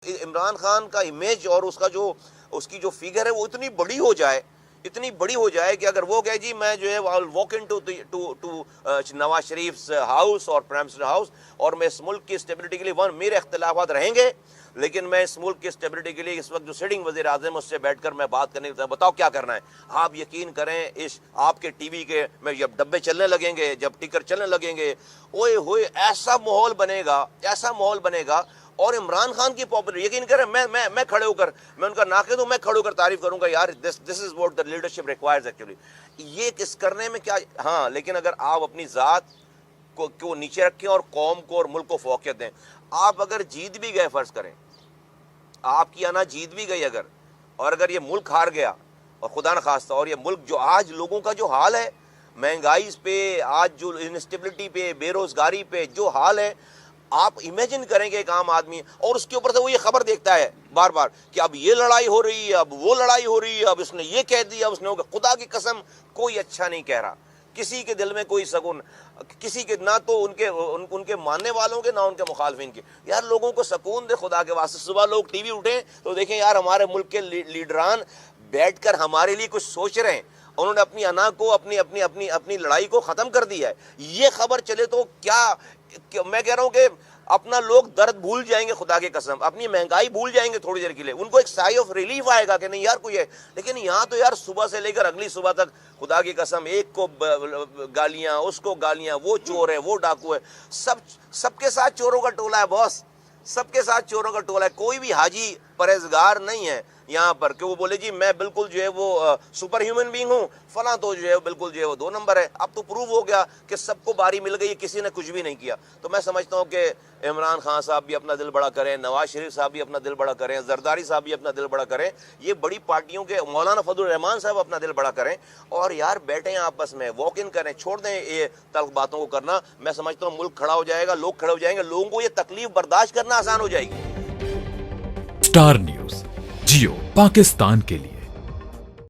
عمران خان کا امیج اور اس کی جو فگر ہے وہ اتنی بڑی ہو جائے کہ اگر وہ کہے جی میں جو ہے walk in to Nawaz Sharif house اور پرائم منسٹر ہاؤس اور میں اس ملک کی اسٹیبلٹی کے لیے میرے اختلافات رہیں گے لیکن میں اس ملک کی اسٹیبلٹی کے لیے اس وقت جو سٹنگ وزیر اعظم اس سے بیٹھ کر میں بات کرنے کے بتاؤ کیا کرنا ہے. آپ یقین کریں آپ کے ٹی وی کے میں جب ڈبے چلنے لگیں گے, جب ٹکر چلنے لگیں گے, اوئے ہوئے ایسا ماحول بنے گا اور عمران خان کی پاپولر یقین کریں میں کھڑے ہو کر میں ان کا ناقد ہوں, میں کھڑے ہو کر تعریف کروں گا یار this is what the leadership requires actually. یہ کس کرنے میں کیا ہاں, لیکن اگر آپ اپنی ذات کو نیچے رکھیں اور قوم کو اور ملک کو فوقیت دیں. آپ اگر جیت بھی گئے, فرض کریں آپ کی انا جیت بھی گئی اگر, اور اگر یہ ملک ہار گیا اور خدا نخواستہ, اور یہ ملک جو آج لوگوں کا جو حال ہے مہنگائی پہ, آج جو انسٹیبلٹی پہ, بے روزگاری پہ جو حال ہے, آپ امیجن کریں گے ایک عام آدمی اور اس کے اوپر سے وہ یہ خبر دیکھتا ہے بار بار کہ اب یہ لڑائی ہو رہی ہے, اب وہ لڑائی ہو رہی ہے, اب اس نے یہ کہہ دیا, اس نے خدا کی قسم کوئی اچھا نہیں کہہ رہا, کسی کے دل میں کوئی سکون, کسی کے نہ تو ان کے ماننے والوں کے نہ ان کے مخالفین کے. یار لوگوں کو سکون دے خدا کے واسطے. صبح لوگ ٹی وی اٹھیں تو دیکھیں یار ہمارے ملک کے لیڈران بیٹھ کر ہمارے لیے کچھ سوچ رہے ہیں, انہوں نے اپنی انا کو اپنی لڑائی کو ختم کر دیا ہے. یہ خبر چلے تو کیا میں کہہ رہا ہوں کہ اپنا لوگ درد بھول جائیں گے, خدا کی قسم اپنی مہنگائی بھول جائیں گے تھوڑی دیر کے لیے, ان کو ایک سائی آف ریلیف آئے گا کہ نہیں یار کوئی ہے. لیکن یہاں تو یار صبح سے لے کر اگلی صبح تک خدا کی قسم ایک کو گالیاں, اس کو گالیاں, وہ چور ہے, وہ ڈاکو ہے, سب کے ساتھ چوروں کا ٹولہ ہے باس, سب کے ساتھ چوروں کا ٹولہ ہے. کوئی بھی حاجی پرہیزگار نہیں ہے یہاں پر کہ وہ بولے جی میں بالکل جو ہے وہ سپر ہیومن بینگ ہوں, فلاں تو جو ہے بالکل جو ہے وہ 2 نمبر ہے. اب تو پروو ہو گیا کہ سب کو باری مل گئی, کسی نے کچھ بھی نہیں کیا. تو میں سمجھتا ہوں کہ عمران خان صاحب بھی اپنا دل بڑا کریں, نواز شریف صاحب بھی اپنا دل بڑا کریں, زرداری صاحب بھی اپنا دل بڑا کریں, یہ بڑی پارٹیوں کے مولانا فضل الرحمان صاحب اپنا دل بڑا کریں اور یار بیٹھیں آپس میں, واک ان کریں, چھوڑ دیں یہ تلخ باتوں کو کرنا. میں سمجھتا ہوں ملک کھڑا ہو جائے گا, لوگ کھڑے ہو جائیں گے, لوگوں کو یہ تکلیف برداشت کرنا آسان ہو جائے گی. اسٹار نیوز جیو پاکستان کے لیے